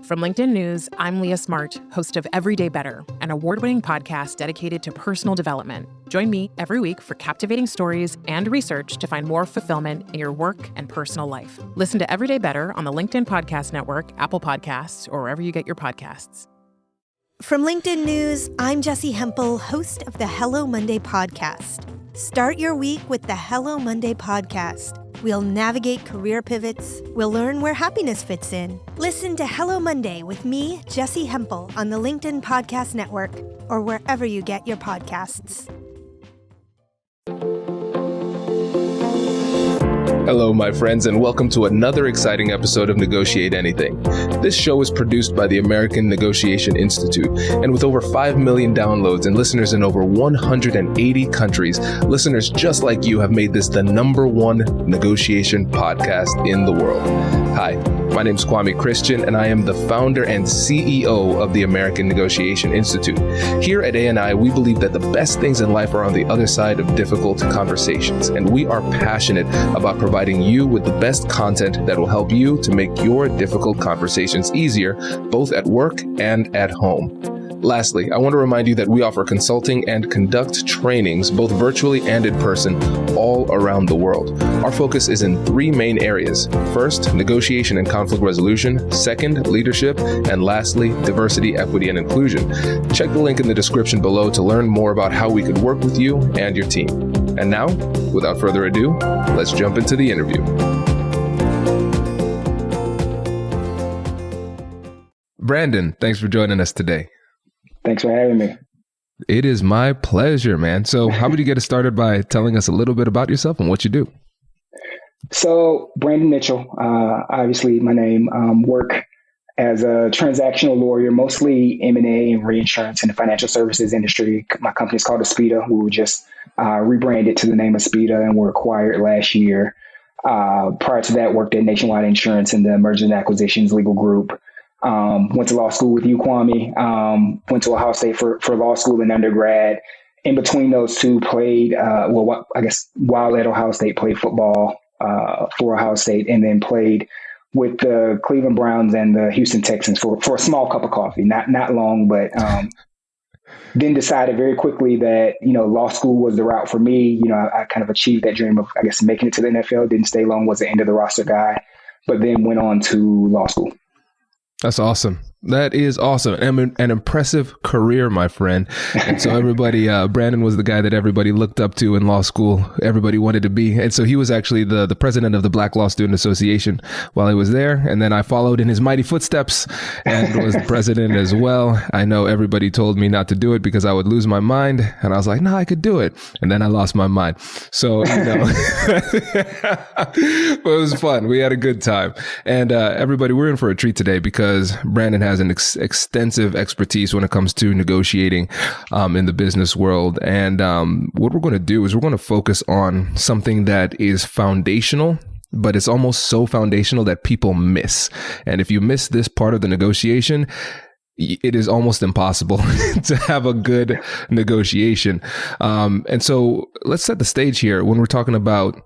From LinkedIn News, I'm Leah Smart, host of Everyday Better, an award-winning podcast dedicated to personal development. Join me every week for captivating stories and research to find more fulfillment in your work and personal life. Listen to Everyday Better on the LinkedIn Podcast Network, Apple Podcasts, or wherever you get your podcasts. From LinkedIn News, I'm Jessie Hempel, host of the Hello Monday podcast. Start your week with the Hello Monday podcast. We'll navigate career pivots. We'll learn where happiness fits in. Listen to Hello Monday with me, Jessie Hempel, on the LinkedIn Podcast Network or wherever you get your podcasts. Hello, my friends, and welcome to another exciting episode of Negotiate Anything. This show is produced by the American Negotiation Institute, and with over 5 million downloads and listeners in over 180 countries, listeners just like you have made this the #1 negotiation podcast in the world. Hi, my name is Kwame Christian, and I am the founder and CEO of the American Negotiation Institute. Here at ANI, we believe that the best things in life are on the other side of difficult conversations, and we are passionate about providing you with the best content that will help you to make your difficult conversations easier, both at work and at home. Lastly, I want to remind you that we offer consulting and conduct trainings, both virtually and in person, all around the world. Our focus is in 3 main areas. First, negotiation and conflict resolution. Second, leadership. And lastly, diversity, equity, and inclusion. Check the link in the description below to learn more about how we could work with you and your team. And now, without further ado, let's jump into the interview. Brandon, thanks for joining us today. Thanks for having me. It is my pleasure, man. So how would you get us started by telling us a little bit about yourself and what you do? So Brandon Mitchell, obviously my name, work as a transactional lawyer, mostly M&A and reinsurance in the financial services industry. My company is called Aspida. We were just rebranded to the name Aspida and were acquired last year. Prior to that, worked at Nationwide Insurance in the mergers and acquisitions legal group. Went to law school with you, Kwame. Went to Ohio State for law school and undergrad. In between those two, played, while at Ohio State, played football for Ohio State, and then played with the Cleveland Browns and the Houston Texans for a small cup of coffee. Not long, but then decided very quickly that, law school was the route for me. I kind of achieved that dream of, making it to the NFL. Didn't stay long, was the end of the roster guy, but then went on to law school. That's awesome. That is awesome. An impressive career, my friend. And so everybody, Brandon was the guy that everybody looked up to in law school. Everybody wanted to be. And so he was actually the president of the Black Law Student Association while he was there. And then I followed in his mighty footsteps and was the president as well. I know everybody told me not to do it because I would lose my mind. And I was like, no, I could do it. And then I lost my mind. So, but it was fun. We had a good time. And everybody, we're in for a treat today because Brandon has an extensive expertise when it comes to negotiating in the business world. And what we're going to do is we're going to focus on something that is foundational, but it's almost so foundational that people miss. And if you miss this part of the negotiation, it is almost impossible to have a good negotiation. And so let's set the stage here when we're talking about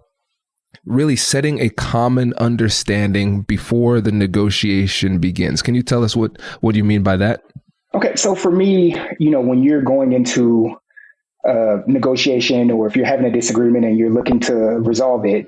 really setting a common understanding before the negotiation begins. Can you tell us what you mean by that? Okay. So for me, when you're going into a negotiation or if you're having a disagreement and you're looking to resolve it,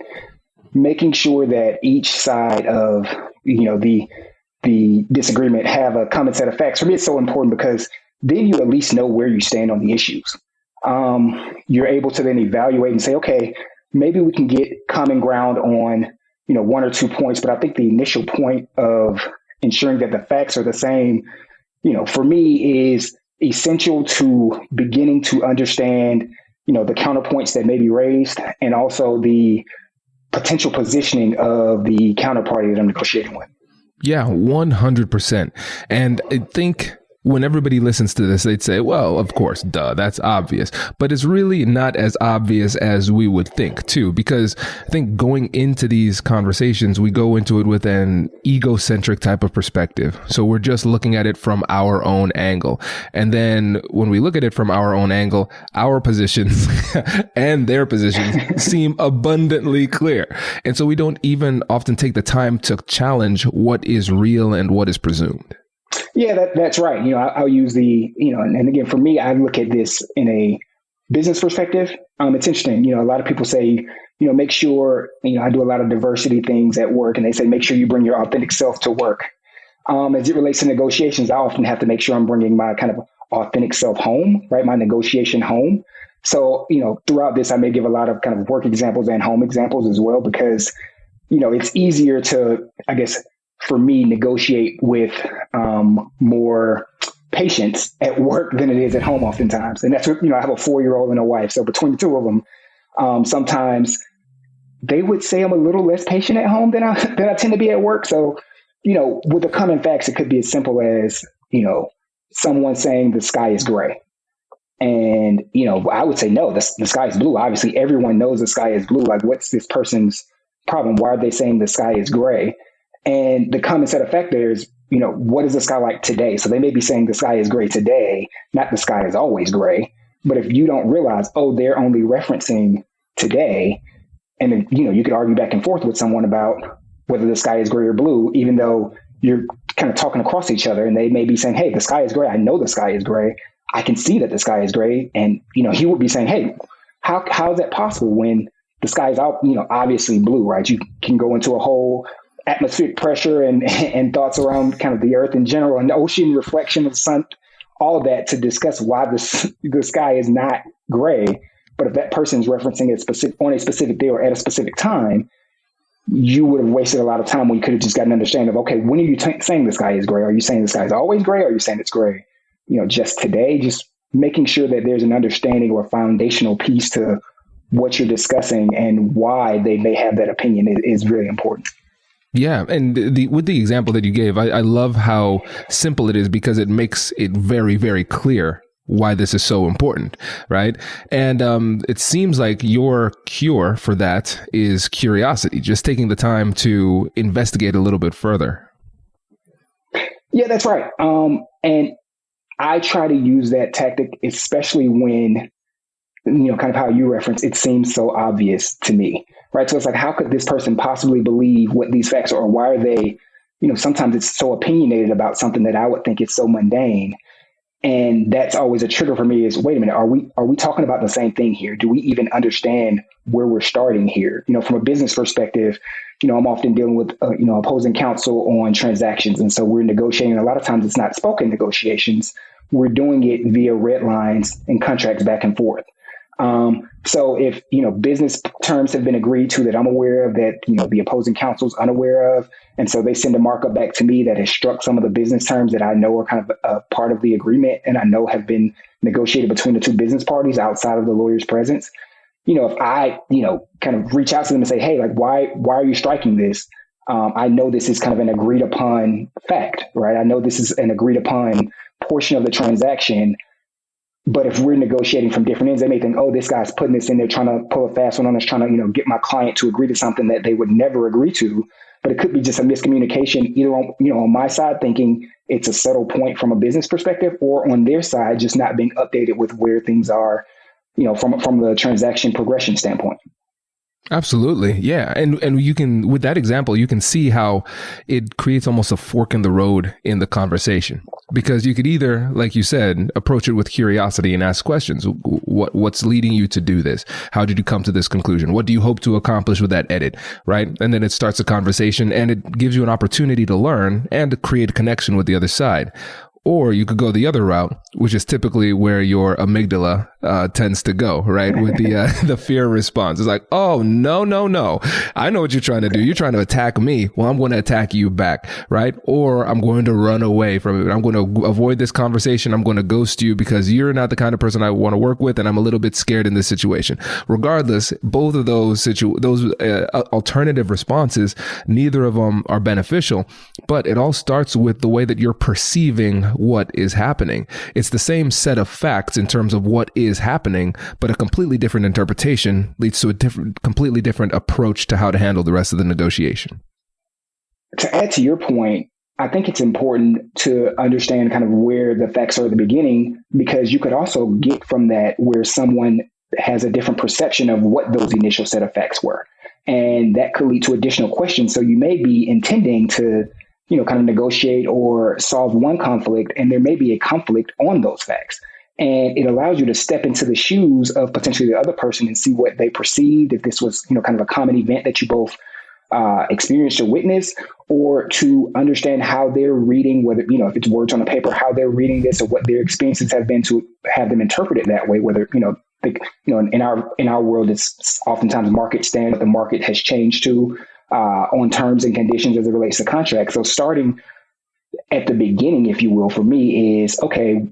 making sure that each side of, the disagreement have a common set of facts. For me, it's so important because then you at least know where you stand on the issues. You're able to then evaluate and say, okay, maybe we can get common ground on, 1 or 2 points. But I think the initial point of ensuring that the facts are the same, for me is essential to beginning to understand, the counterpoints that may be raised and also the potential positioning of the counterparty that I'm negotiating with. Yeah, 100%. And I think when everybody listens to this, they'd say, well, of course, duh, that's obvious. But it's really not as obvious as we would think, too, because I think going into these conversations, we go into it with an egocentric type of perspective. So we're just looking at it from our own angle. And then when we look at it from our own angle, our positions and their positions seem abundantly clear. And so we don't even often take the time to challenge what is real and what is presumed. Yeah, that's right. I'll use and again, for me, I look at this in a business perspective. It's interesting. A lot of people say, make sure, I do a lot of diversity things at work, and they say, make sure you bring your authentic self to work. As it relates to negotiations, I often have to make sure I'm bringing my kind of authentic self home, right? My negotiation home. So, throughout this, I may give a lot of kind of work examples and home examples as well, because, it's easier to, I guess, for me, negotiate with more patience at work than it is at home oftentimes. And that's what, I have a 4-year-old and a wife. So between the two of them, sometimes they would say I'm a little less patient at home than I tend to be at work. So, with the common facts, it could be as simple as, someone saying the sky is gray. And, I would say, no, the sky is blue. Obviously, everyone knows the sky is blue. Like, what's this person's problem? Why are they saying the sky is gray? And the common set of facts there is, what is the sky like today? So they may be saying the sky is gray today, not the sky is always gray. But if you don't realize, they're only referencing today, and then, you could argue back and forth with someone about whether the sky is gray or blue, even though you're kind of talking across each other, and they may be saying, hey, the sky is gray. I know the sky is gray. I can see that the sky is gray. And, he would be saying, hey, how is that possible when the sky is out, obviously blue, right? You can go into a whole atmospheric pressure and thoughts around kind of the earth in general and the ocean reflection of the sun, all of that to discuss why the sky is not gray. But if that person is referencing it on a specific day or at a specific time, you would have wasted a lot of time when you could have just got an understanding of, okay, when are you saying the sky is gray? Are you saying the sky is always gray? Or are you saying it's gray, just today? Just making sure that there's an understanding or foundational piece to what you're discussing and why they may have that opinion is really important. Yeah. And with the example that you gave, I love how simple it is, because it makes it very, very clear why this is so important, right? And it seems like your cure for that is curiosity, just taking the time to investigate a little bit further. Yeah, that's right. And I try to use that tactic, especially when, kind of how you reference, it seems so obvious to me, right? So it's like, how could this person possibly believe what these facts are? Or why are they, sometimes it's so opinionated about something that I would think is so mundane. And that's always a trigger for me is, wait a minute, are we talking about the same thing here? Do we even understand where we're starting here? From a business perspective, I'm often dealing with, opposing counsel on transactions. And so we're negotiating. A lot of times it's not spoken negotiations. We're doing it via red lines and contracts back and forth. So if, business terms have been agreed to that I'm aware of, that, the opposing counsel's unaware of, and so they send a markup back to me that has struck some of the business terms that I know are kind of a part of the agreement and I know have been negotiated between the two business parties outside of the lawyer's presence. If I, kind of reach out to them and say, hey, like, why are you striking this? I know this is kind of an agreed upon fact, right? I know this is an agreed upon portion of the transaction. But if we're negotiating from different ends, they may think, oh, this guy's putting this in there, trying to pull a fast one on us, trying to, get my client to agree to something that they would never agree to. But it could be just a miscommunication, either on my side, thinking it's a subtle point from a business perspective, or on their side, just not being updated with where things are, from the transaction progression standpoint. Absolutely. Yeah. And you can, with that example, you can see how it creates almost a fork in the road in the conversation, because you could either, like you said, approach it with curiosity and ask questions. What's leading you to do this? How did you come to this conclusion? What do you hope to accomplish with that edit? Right. And then it starts a conversation and it gives you an opportunity to learn and to create a connection with the other side. Or you could go the other route, which is typically where your amygdala tends to go, right? With the fear response. It's like, oh, no. I know what you're trying to do. You're trying to attack me. Well, I'm going to attack you back, right? Or I'm going to run away from it. I'm going to avoid this conversation. I'm going to ghost you because you're not the kind of person I want to work with, and I'm a little bit scared in this situation. Regardless, both of those alternative responses, neither of them are beneficial, but it all starts with the way that you're perceiving what is happening. It's the same set of facts in terms of what is happening, but a completely different interpretation leads to a completely different approach to how to handle the rest of the negotiation. To add to your point, I think it's important to understand kind of where the facts are at the beginning, because you could also get from that where someone has a different perception of what those initial set of facts were. And that could lead to additional questions. So you may be intending to kind of negotiate or solve one conflict, and there may be a conflict on those facts. And it allows you to step into the shoes of potentially the other person and see what they perceived, if this was, kind of a common event that you both experienced or witnessed, or to understand how they're reading, whether, if it's words on the paper, how they're reading this or what their experiences have been to have them interpret it that way, whether, in our world, it's oftentimes market standard. The market has changed to on terms and conditions as it relates to contracts. So starting at the beginning, if you will, for me is, okay,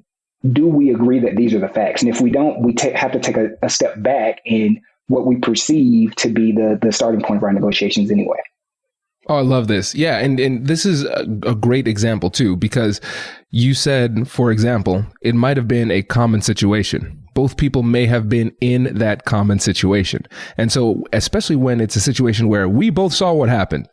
do we agree that these are the facts? And if we don't, we have to take a step back in what we perceive to be the starting point of our negotiations anyway. Oh, I love this. Yeah. And this is a great example too, because you said, for example, it might have been a common situation. Both people may have been in that common situation. And so, especially when it's a situation where we both saw what happened,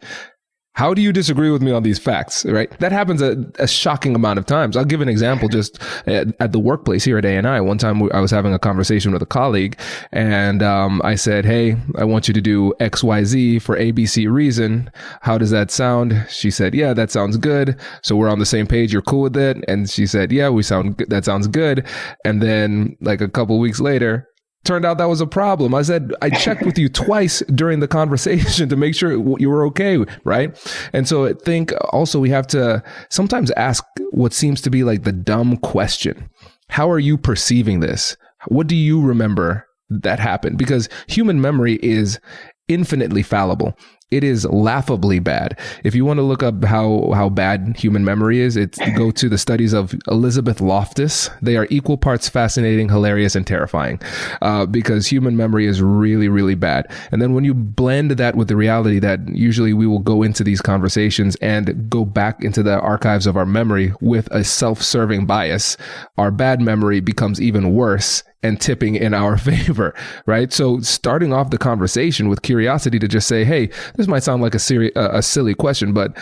how do you disagree with me on these facts, right? That happens a shocking amount of times. I'll give an example just at the workplace here at A&I. One time I was having a conversation with a colleague, and I said, hey, I want you to do XYZ for ABC reason. How does that sound? She said, yeah, that sounds good. So we're on the same page. You're cool with it? And she said, yeah, that sounds good. And then like a couple of weeks later, turned out that was a problem. I said, I checked with you twice during the conversation to make sure you were okay, right? And so I think also we have to sometimes ask what seems to be like the dumb question. How are you perceiving this? What do you remember that happened? Because human memory is infinitely fallible. It is laughably bad. If you want to look up how bad human memory is, go to the studies of Elizabeth Loftus. They are equal parts fascinating, hilarious, and terrifying, because human memory is really, really bad. And then when you blend that with the reality that usually we will go into these conversations and go back into the archives of our memory with a self-serving bias, our bad memory becomes even worse and tipping in our favor, right? So starting off the conversation with curiosity to just say, hey, this might sound like a silly question, but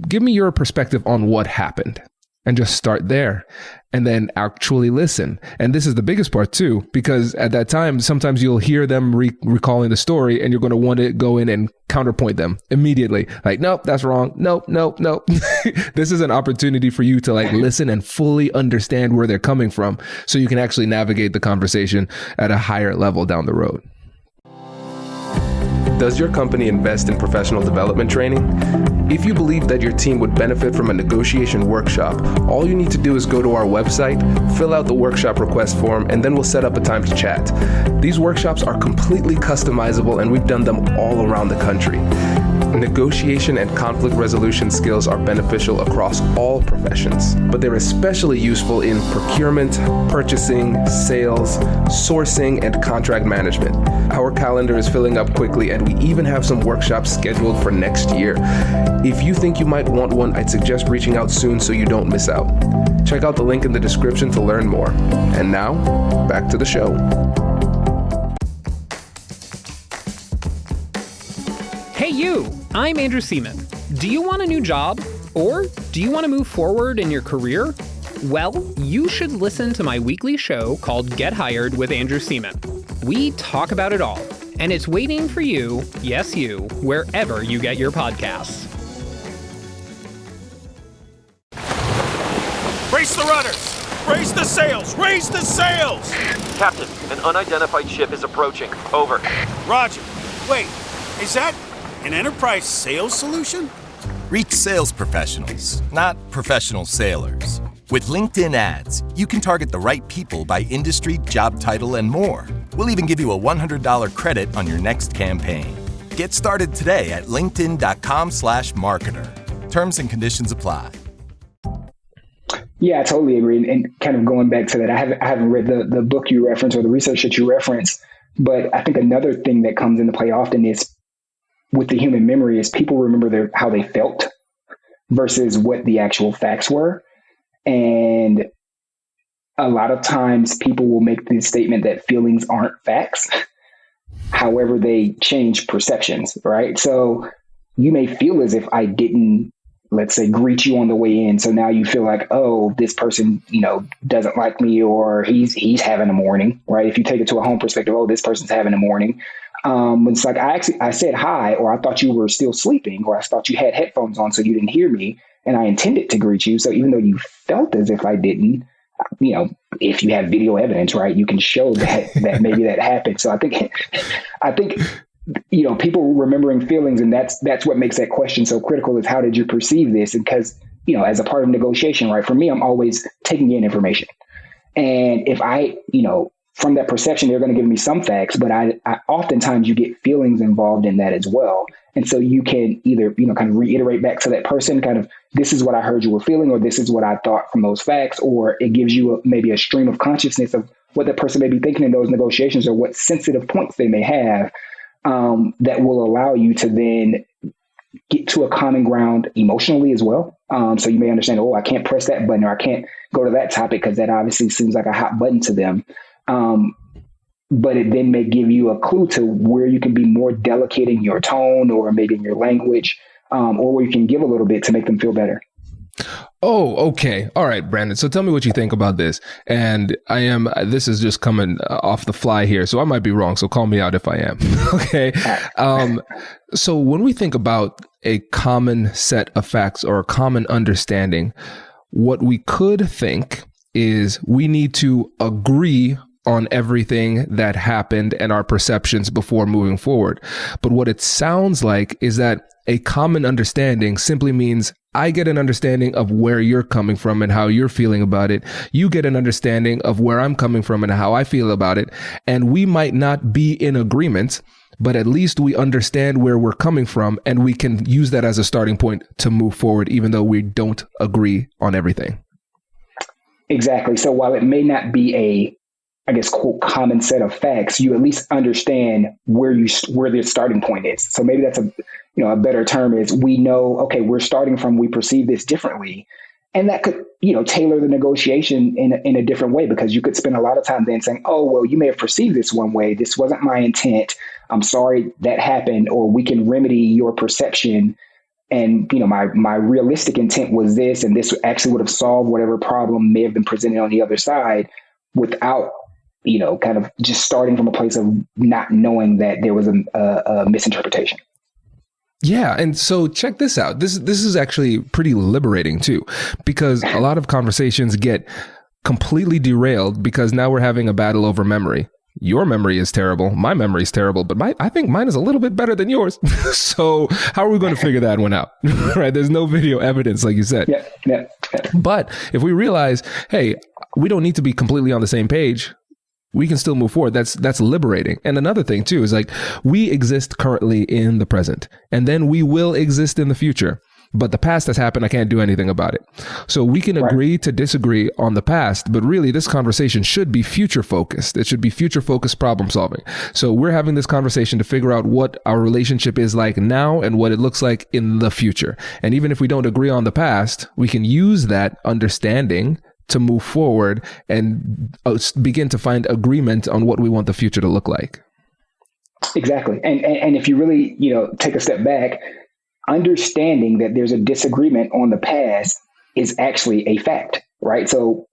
give me your perspective on what happened. And just start there and then actually listen. And this is the biggest part too, because at that time, sometimes you'll hear them recalling the story and you're going to want to go in and counterpoint them immediately. Like, nope, that's wrong. Nope. This is an opportunity for you to like listen and fully understand where they're coming from so you can actually navigate the conversation at a higher level down the road. Does your company invest in professional development training? If you believe that your team would benefit from a negotiation workshop, all you need to do is go to our website, fill out the workshop request form, and then we'll set up a time to chat. These workshops are completely customizable, and we've done them all around the country. Negotiation and conflict resolution skills are beneficial across all professions, but they're especially useful in procurement, purchasing, sales, sourcing, and contract management. Our calendar is filling up quickly, and we even have some workshops scheduled for next year. If you think you might want one, I'd suggest reaching out soon so you don't miss out. Check out the link in the description to learn more. And now, back to the show. Hey you, I'm Andrew Seaman. Do you want a new job? Or do you want to move forward in your career? Well, you should listen to my weekly show called Get Hired with Andrew Seaman. We talk about it all, and it's waiting for you, yes you, wherever you get your podcasts. Brace the rudders! Brace the sails! Raise the sails! Captain, an unidentified ship is approaching. Over. Roger. Wait, is that an enterprise sales solution? Reach sales professionals, not professional sailors. With LinkedIn ads, you can target the right people by industry, job title, and more. We'll even give you a $100 credit on your next campaign. Get started today at linkedin.com/marketer. Terms and conditions apply. Yeah, I totally agree. And kind of going back to that, I haven't read the book you referenced or the research that you referenced, but I think another thing that comes into play often is with the human memory is people remember how they felt versus what the actual facts were. And a lot of times people will make the statement that feelings aren't facts. However, they change perceptions, right? So you may feel as if I didn't, let's say, greet you on the way in. So now you feel like, oh, this person, doesn't like me, or he's having a morning, right? If you take it to a home perspective, oh, this person's having a morning. When it's like, I said hi, or I thought you were still sleeping, or I thought you had headphones on so you didn't hear me, and I intended to greet you. So even though you felt as if I didn't, if you have video evidence, right, you can show that maybe that happened. So I think, people remembering feelings, and that's what makes that question so critical, is how did you perceive this? And because, as a part of negotiation, right, for me, I'm always taking in information. And if I, from that perception, they're going to give me some facts, but I oftentimes you get feelings involved in that as well. And so you can either, kind of reiterate back to that person, kind of, this is what I heard you were feeling, or this is what I thought from those facts, or it gives you maybe a stream of consciousness of what that person may be thinking in those negotiations, or what sensitive points they may have, that will allow you to then get to a common ground emotionally as well. So you may understand, I can't press that button, or I can't go to that topic because that obviously seems like a hot button to them. But it then may give you a clue to where you can be more delicate in your tone, or maybe in your language, or where you can give a little bit to make them feel better. Oh, okay. All right, Brandon. So tell me what you think about this. And this is just coming off the fly here, so I might be wrong. So call me out if I am. Okay. So when we think about a common set of facts or a common understanding, what we could think is we need to agree on everything that happened and our perceptions before moving forward. But what it sounds like is that a common understanding simply means I get an understanding of where you're coming from and how you're feeling about it. You get an understanding of where I'm coming from and how I feel about it. And we might not be in agreement, but at least we understand where we're coming from, and we can use that as a starting point to move forward, even though we don't agree on everything. Exactly. So while it may not be a, I guess, quote, common set of facts, you at least understand where the starting point is. So maybe that's a better term is, we know, okay, we're starting from, we perceive this differently. And that could, tailor the negotiation in a different way, because you could spend a lot of time then saying, oh, well, you may have perceived this one way. This wasn't my intent. I'm sorry that happened. Or we can remedy your perception. And, my realistic intent was this, and this actually would have solved whatever problem may have been presented on the other side, without, kind of just starting from a place of not knowing that there was a misinterpretation. Yeah. And so check this out. This is actually pretty liberating too, because a lot of conversations get completely derailed because now we're having a battle over memory. Your memory is terrible. My memory is terrible, but I think mine is a little bit better than yours. So how are we going to figure that one out? Right? There's no video evidence, like you said. Yeah. But if we realize, hey, we don't need to be completely on the same page, we can still move forward. That's liberating. And another thing too is, like, we exist currently in the present, and then we will exist in the future. But the past has happened. I can't do anything about it. So we can agree to disagree on the past, but really this conversation should be future focused. It should be future focused problem solving. So we're having this conversation to figure out what our relationship is like now and what it looks like in the future. And even if we don't agree on the past, we can use that understanding to move forward and begin to find agreement on what we want the future to look like. Exactly. And if you really, take a step back, understanding that there's a disagreement on the past is actually a fact, right? So,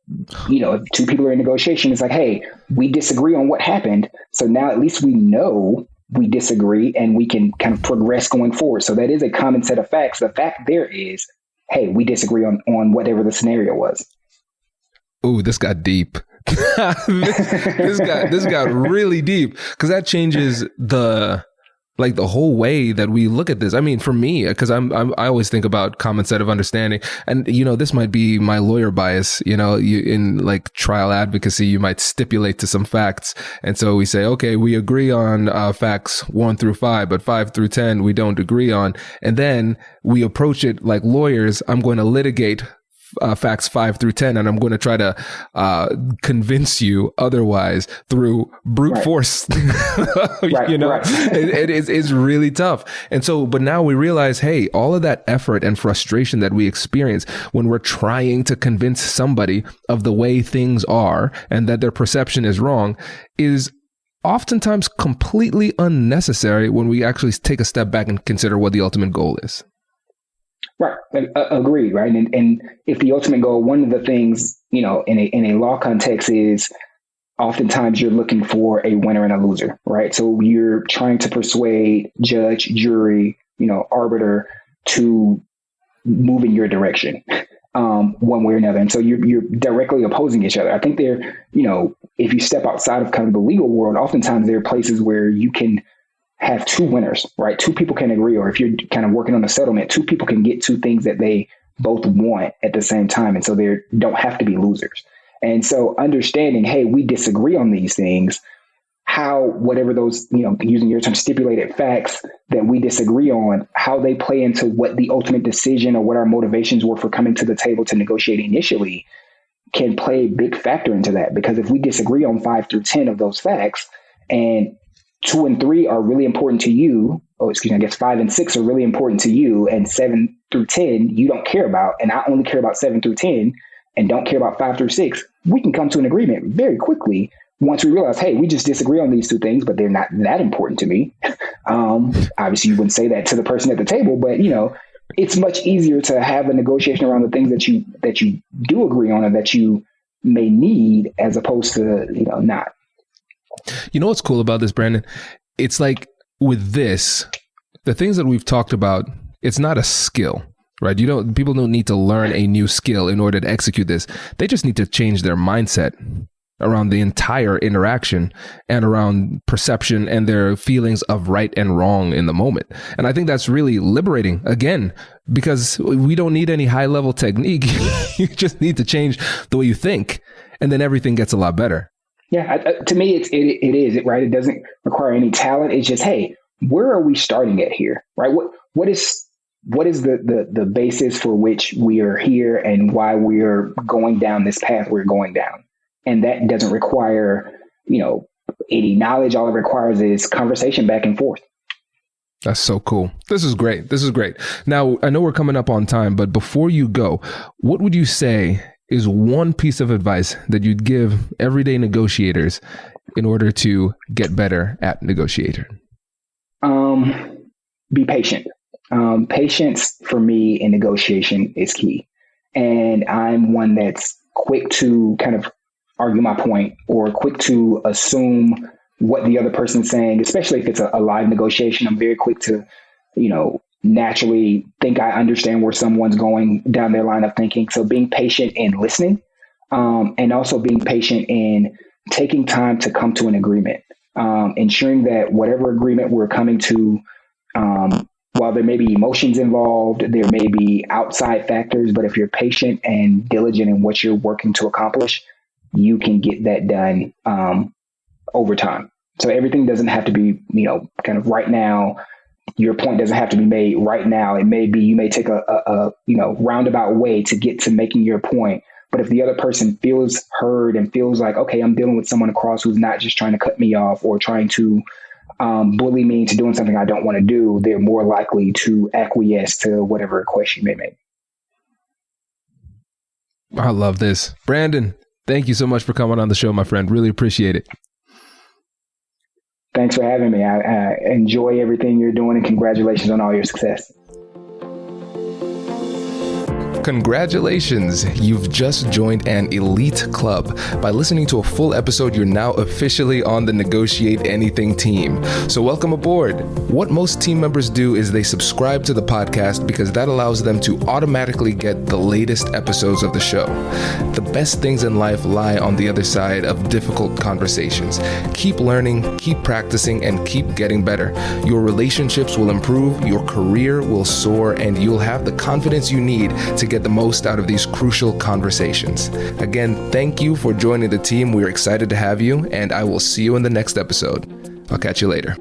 if two people are in negotiation, it's like, hey, we disagree on what happened. So now at least we know we disagree, and we can kind of progress going forward. So that is a common set of facts. The fact there is, hey, we disagree on whatever the scenario was. Ooh, this got deep. this got really deep, because that changes the whole way that we look at this. I mean, for me, because I always think about common set of understanding, and this might be my lawyer bias. You in like trial advocacy, you might stipulate to some facts, and so we say, okay, we agree on facts 1 through 5, but 5 through 10 we don't agree on, and then we approach it like lawyers. I'm going to litigate facts 5 through 10, and I'm going to try to convince you otherwise through brute force. It's really tough. And so, but now we realize, hey, all of that effort and frustration that we experience when we're trying to convince somebody of the way things are and that their perception is wrong is oftentimes completely unnecessary when we actually take a step back and consider what the ultimate goal is. Right. Agreed. Right. And if the ultimate goal, one of the things, in a law context is, oftentimes you're looking for a winner and a loser, right? So you're trying to persuade judge, jury, arbiter to move in your direction, one way or another. And so you're directly opposing each other. I think if you step outside of kind of the legal world, oftentimes there are places where you can have two winners, right? Two people can agree, or if you're kind of working on a settlement, two people can get two things that they both want at the same time. And so they don't have to be losers. And so understanding, hey, we disagree on these things, how whatever those, using your term, stipulated facts that we disagree on, how they play into what the ultimate decision or what our motivations were for coming to the table to negotiate initially can play a big factor into that. Because if we disagree on 5 through 10 of those facts and 2 and 3 are really important to you, I guess 5 and 6 are really important to you, and 7 through 10 you don't care about, and I only care about 7 through 10 and don't care about 5 through 6, we can come to an agreement very quickly once we realize, hey, we just disagree on these 2 things, but they're not that important to me. Obviously, you wouldn't say that to the person at the table, but it's much easier to have a negotiation around the things that you do agree on or that you may need, as opposed to not. You know what's cool about this, Brandon? It's like with this, the things that we've talked about, it's not a skill, right? People don't need to learn a new skill in order to execute this. They just need to change their mindset around the entire interaction and around perception and their feelings of right and wrong in the moment. And I think that's really liberating, again, because we don't need any high level technique. You just need to change the way you think, and then everything gets a lot better. Yeah, to me, it is, right? It doesn't require any talent. It's just, hey, where are we starting at here, right? What is the basis for which we are here and why we're going down this path we're going down? And that doesn't require, any knowledge. All it requires is conversation back and forth. That's so cool. This is great. Now, I know we're coming up on time, but before you go, what would you say is one piece of advice that you'd give everyday negotiators in order to get better at negotiating? Be patient. Patience for me in negotiation is key. And I'm one that's quick to kind of argue my point or quick to assume what the other person's saying, especially if it's a live negotiation. I'm very quick to, naturally think I understand where someone's going down their line of thinking. So being patient in listening, and also being patient in taking time to come to an agreement, ensuring that whatever agreement we're coming to, while there may be emotions involved, there may be outside factors, but if you're patient and diligent in what you're working to accomplish, you can get that done over time. So everything doesn't have to be, kind of right now. Your point doesn't have to be made right now. It may be, you may take a roundabout way to get to making your point. But if the other person feels heard and feels like, okay, I'm dealing with someone across who's not just trying to cut me off or trying to bully me into doing something I don't want to do, they're more likely to acquiesce to whatever request you may make. I love this. Brandon, thank you so much for coming on the show, my friend. Really appreciate it. Thanks for having me. I enjoy everything you're doing, and congratulations on all your success. Congratulations, you've just joined an elite club. By listening to a full episode, you're now officially on the Negotiate Anything team. So welcome aboard. What most team members do is they subscribe to the podcast because that allows them to automatically get the latest episodes of the show. The best things in life lie on the other side of difficult conversations. Keep learning, keep practicing, and keep getting better. Your relationships will improve, your career will soar, and you'll have the confidence you need to get the most out of these crucial conversations. Again, thank you for joining the team. We're excited to have you, and I will see you in the next episode. I'll catch you later.